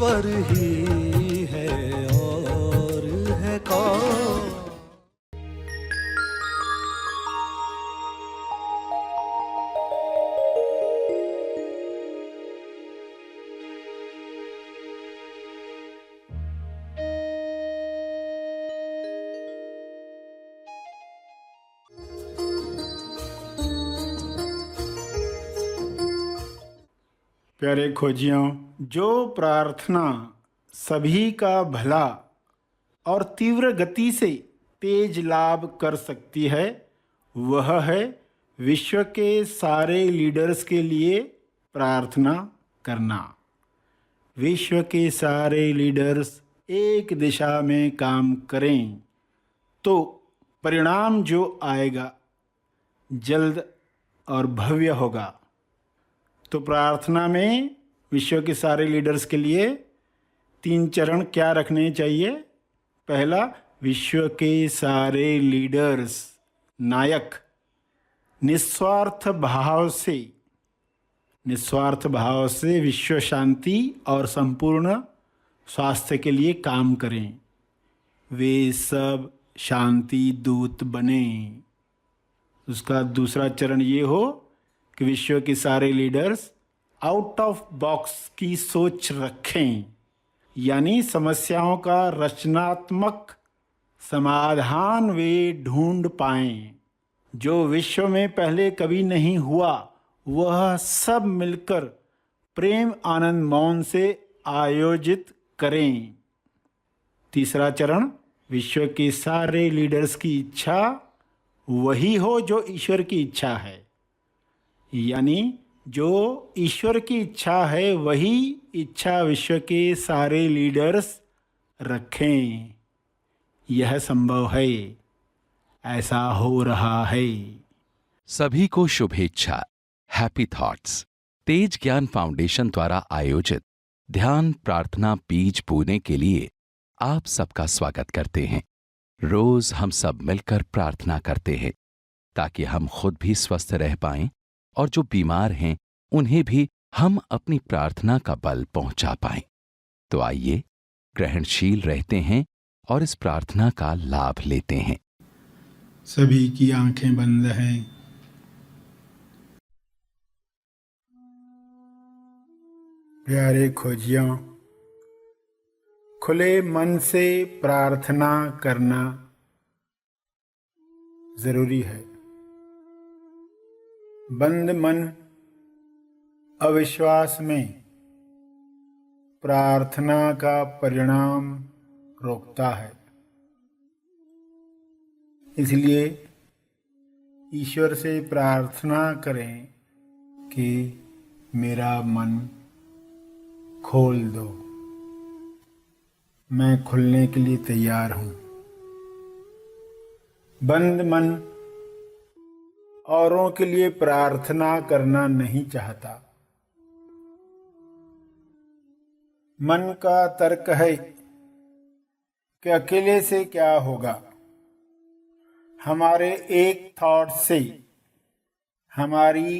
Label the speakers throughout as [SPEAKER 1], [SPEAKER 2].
[SPEAKER 1] ईश्वर ही है और है कौन।
[SPEAKER 2] प्यारे खोजियों, जो प्रार्थना सभी का भला और तीव्र गति से तेज लाभ कर सकती है, वह है विश्व के सारे लीडर्स के लिए प्रार्थना करना। विश्व के सारे लीडर्स एक दिशा में काम करें तो परिणाम जो आएगा जल्द और भव्य होगा। तो प्रार्थना में विश्व के सारे लीडर्स के लिए 3 चरण क्या रखने चाहिए? पहला, विश्व के सारे लीडर्स नायक निस्वार्थ भाव से विश्व शांति और संपूर्ण स्वास्थ्य के लिए काम करें। वे सब शांति दूत बने। उसका दूसरा चरण ये हो कि विश्व के सारे लीडर्स आउट ऑफ बॉक्स की सोच रखें, यानी समस्याओं का रचनात्मक समाधान वे ढूंढ पाएं जो विश्व में पहले कभी नहीं हुआ। वह सब मिलकर प्रेम आनंद मौन से आयोजित करें। तीसरा चरण, विश्व के सारे लीडर्स की इच्छा वही हो जो ईश्वर की इच्छा है, यानी जो ईश्वर की इच्छा है वही इच्छा विश्व के सारे लीडर्स रखें। यह संभव है, ऐसा हो रहा है।
[SPEAKER 3] सभी को शुभेच्छा। हैप्पी थॉट्स तेज ज्ञान फाउंडेशन द्वारा आयोजित ध्यान प्रार्थना बीज बोने के लिए आप सबका स्वागत करते हैं। रोज हम सब मिलकर प्रार्थना करते हैं ताकि हम खुद भी स्वस्थ रह पाएं और जो बीमार हैं उन्हें भी हम अपनी प्रार्थना का बल पहुंचा पाएं। तो आइए ग्रहणशील रहते हैं और इस प्रार्थना का लाभ लेते हैं।
[SPEAKER 2] सभी की आंखें बंद हैं। प्यारे खोजियों, खुले मन से प्रार्थना करना जरूरी है। बंद मन अविश्वास में प्रार्थना का परिणाम रोकता है। इसलिए ईश्वर से प्रार्थना करें कि मेरा मन खोल दो, मैं खुलने के लिए तैयार हूं। बंद मन औरों के लिए प्रार्थना करना नहीं चाहता। मन का तर्क है कि अकेले से क्या होगा, हमारे एक थॉट से, हमारी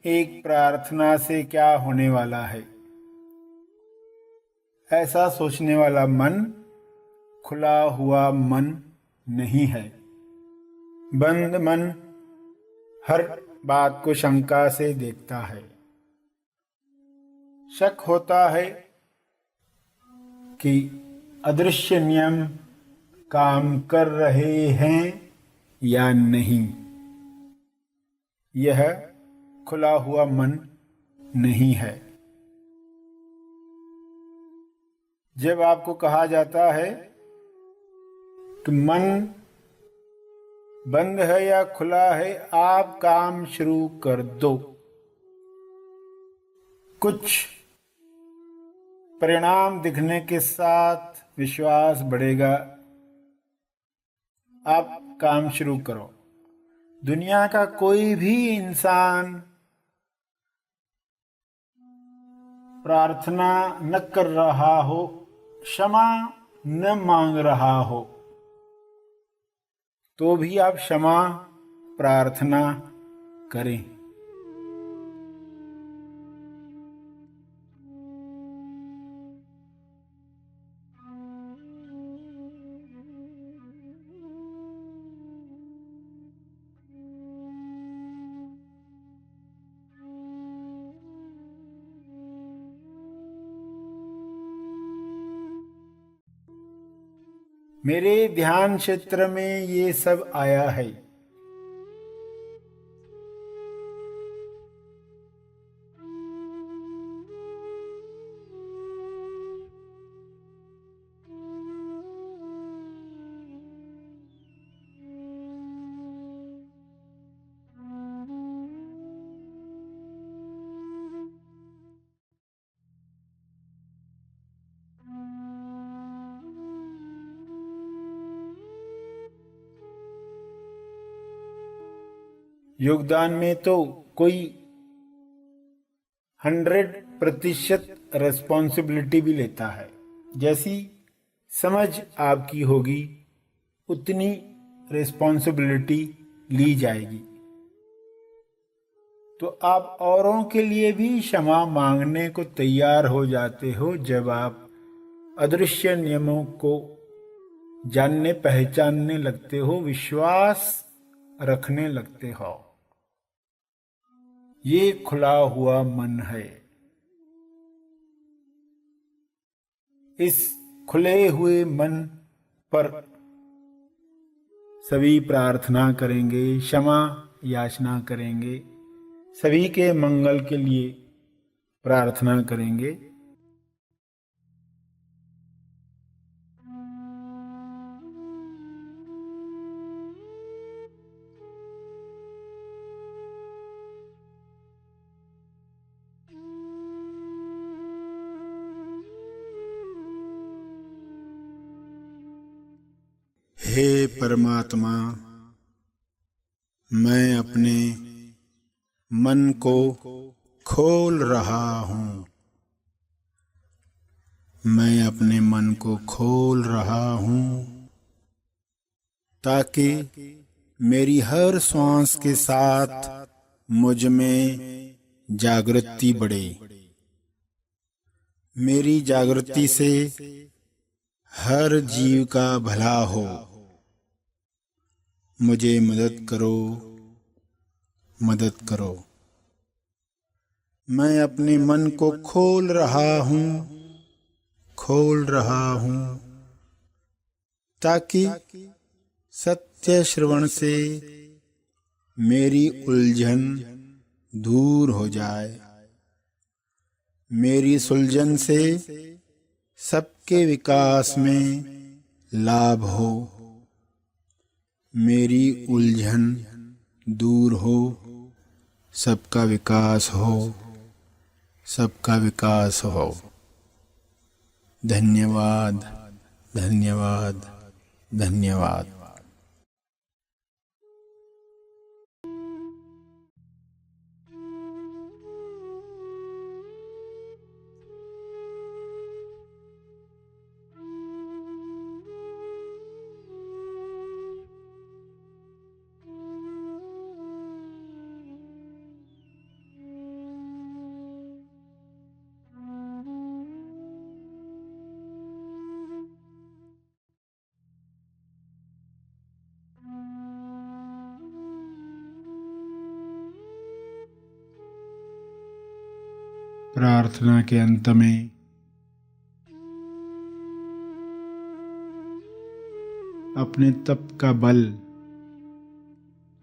[SPEAKER 2] एक प्रार्थना से क्या होने वाला है। ऐसा सोचने वाला मन खुला हुआ मन नहीं है। बंद मन हर बात को शंका से देखता है। शक होता है कि अदृश्य नियम काम कर रहे हैं या नहीं। यह खुला हुआ मन नहीं है। जब आपको कहा जाता है कि मन बंद है या खुला है, आप काम शुरू कर दो, कुछ परिणाम दिखने के साथ विश्वास बढ़ेगा। आप काम शुरू करो। दुनिया का कोई भी इंसान प्रार्थना न कर रहा हो, क्षमा न मांग रहा हो, तो भी आप क्षमा प्रार्थना करें। मेरे ध्यान क्षेत्र में ये सब आया है। योगदान में तो कोई 100% रिस्पॉन्सिबिलिटी भी लेता है। जैसी समझ आपकी होगी उतनी रिस्पॉन्सिबिलिटी ली जाएगी। तो आप औरों के लिए भी क्षमा मांगने को तैयार हो जाते हो जब आप अदृश्य नियमों को जानने पहचानने लगते हो, विश्वास रखने लगते हो। ये खुला हुआ मन है। इस खुले हुए मन पर सभी प्रार्थना करेंगे, क्षमा याचना करेंगे, सभी के मंगल के लिए प्रार्थना करेंगे। हे परमात्मा, मैं अपने मन को खोल रहा हूँ। मैं अपने मन को खोल रहा हूँ ताकि मेरी हर श्वास के साथ मुझ में जागृति बढ़े। मेरी जागृति से हर जीव का भला हो। मुझे मदद करो, मदद करो। मैं अपने मन को खोल रहा हूँ, खोल रहा हूँ ताकि सत्य श्रवण से मेरी उलझन दूर हो जाए। मेरी सुलझन से सबके विकास में लाभ हो। मेरी उलझन दूर हो, सबका विकास हो, सबका विकास हो। धन्यवाद, धन्यवाद, धन्यवाद। प्रार्थना के अंत में अपने तप का बल,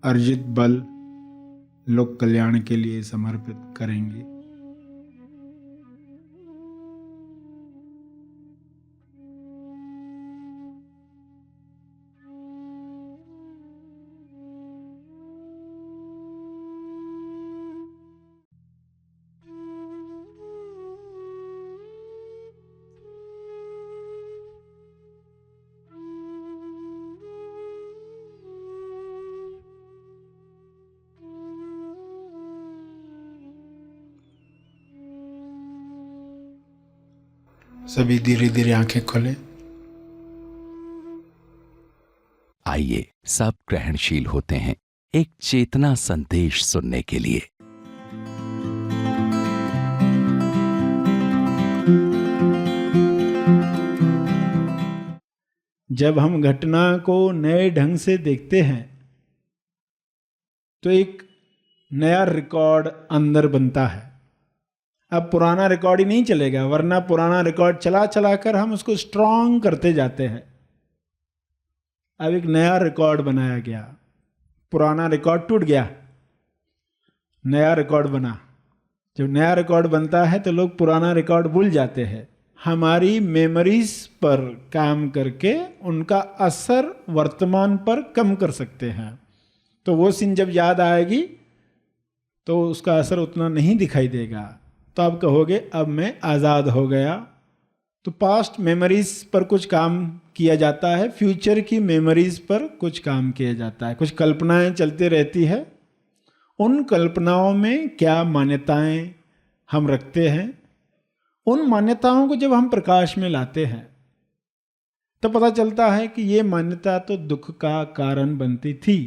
[SPEAKER 2] अर्जित बल लोक कल्याण के लिए समर्पित करेंगे। सभी धीरे धीरे आंखें खोलें।
[SPEAKER 3] आइए सब ग्रहणशील होते हैं एक चेतना संदेश सुनने के लिए।
[SPEAKER 2] जब हम घटना को नए ढंग से देखते हैं तो एक नया रिकॉर्ड अंदर बनता है। अब पुराना रिकॉर्ड ही नहीं चलेगा, वरना पुराना रिकॉर्ड चला चला कर हम उसको स्ट्रांग करते जाते हैं। अब एक नया रिकॉर्ड बनाया गया, पुराना रिकॉर्ड टूट गया, नया रिकॉर्ड बना। जब नया रिकॉर्ड बनता है तो लोग पुराना रिकॉर्ड भूल जाते हैं। हमारी मेमोरीज पर काम करके उनका असर वर्तमान पर कम कर सकते हैं। तो वो सीन जब याद आएगी तो उसका असर उतना नहीं दिखाई देगा। तो आप कहोगे अब मैं आज़ाद हो गया। तो पास्ट मेमोरीज पर कुछ काम किया जाता है, फ्यूचर की मेमोरीज पर कुछ काम किया जाता है। कुछ कल्पनाएं चलती रहती है, उन कल्पनाओं में क्या मान्यताएं हम रखते हैं, उन मान्यताओं को जब हम प्रकाश में लाते हैं तो पता चलता है कि ये मान्यता तो दुख का कारण बनती थी।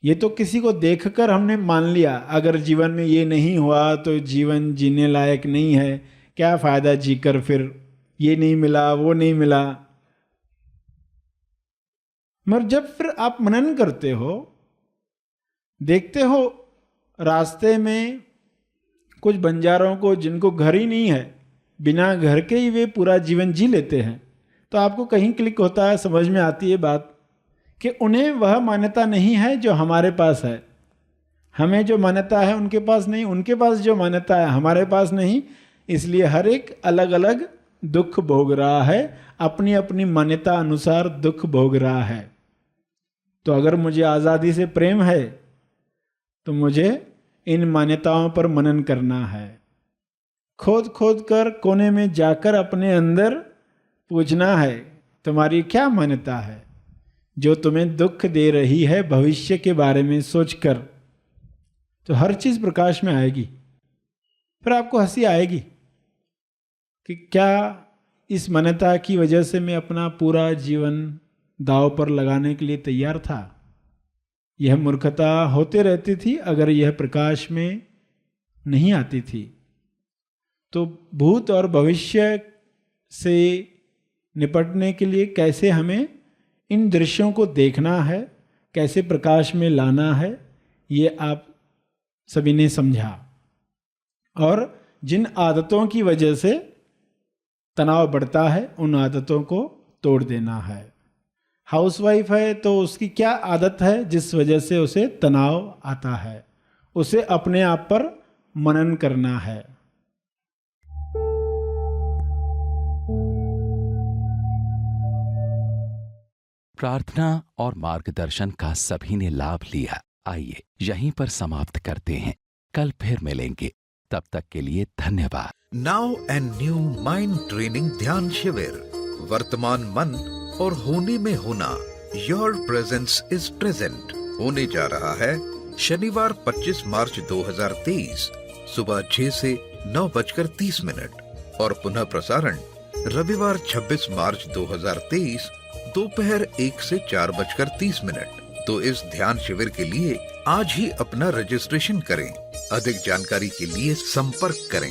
[SPEAKER 2] ये तो किसी को देखकर हमने मान लिया, अगर जीवन में ये नहीं हुआ तो जीवन जीने लायक नहीं है, क्या फ़ायदा जीकर, फिर ये नहीं मिला वो नहीं मिला। मगर जब फिर आप मनन करते हो, देखते हो रास्ते में कुछ बंजारों को जिनको घर ही नहीं है, बिना घर के ही वे पूरा जीवन जी लेते हैं, तो आपको कहीं क्लिक होता है, समझ में आती है बात कि उन्हें वह मान्यता नहीं है जो हमारे पास है। हमें जो मान्यता है उनके पास नहीं, उनके पास जो मान्यता है हमारे पास नहीं। इसलिए हर एक अलग अलग दुख भोग रहा है, अपनी अपनी मान्यता अनुसार दुख भोग रहा है। तो अगर मुझे आज़ादी से प्रेम है तो मुझे इन मान्यताओं पर मनन करना है। खोद खोद कर कोने में जाकर अपने अंदर पूछना है, तुम्हारी क्या मान्यता है जो तुम्हें दुख दे रही है भविष्य के बारे में सोचकर। तो हर चीज़ प्रकाश में आएगी। फिर आपको हंसी आएगी कि क्या इस मान्यता की वजह से मैं अपना पूरा जीवन दांव पर लगाने के लिए तैयार था। यह मूर्खता होते रहती थी अगर यह प्रकाश में नहीं आती थी। तो भूत और भविष्य से निपटने के लिए कैसे हमें इन दृश्यों को देखना है, कैसे प्रकाश में लाना है, ये आप सभी ने समझा। और जिन आदतों की वजह से तनाव बढ़ता है उन आदतों को तोड़ देना है। हाउसवाइफ है तो उसकी क्या आदत है जिस वजह से उसे तनाव आता है, उसे अपने आप पर मनन करना है।
[SPEAKER 3] प्रार्थना और मार्गदर्शन का सभी ने लाभ लिया। आइए यहीं पर समाप्त करते हैं, कल फिर मिलेंगे। तब तक के लिए धन्यवाद।
[SPEAKER 4] Now and new mind training ध्यान शिविर। वर्तमान मन और होने में होना, योर प्रेजेंस इज प्रेजेंट होने जा रहा है शनिवार 25 मार्च 2023 सुबह 6 से 9:30 और पुनः प्रसारण रविवार 26 मार्च 2023 दोपहर 1 से 4:30। तो इस ध्यान शिविर के लिए आज ही अपना रजिस्ट्रेशन करें। अधिक जानकारी के लिए संपर्क करें।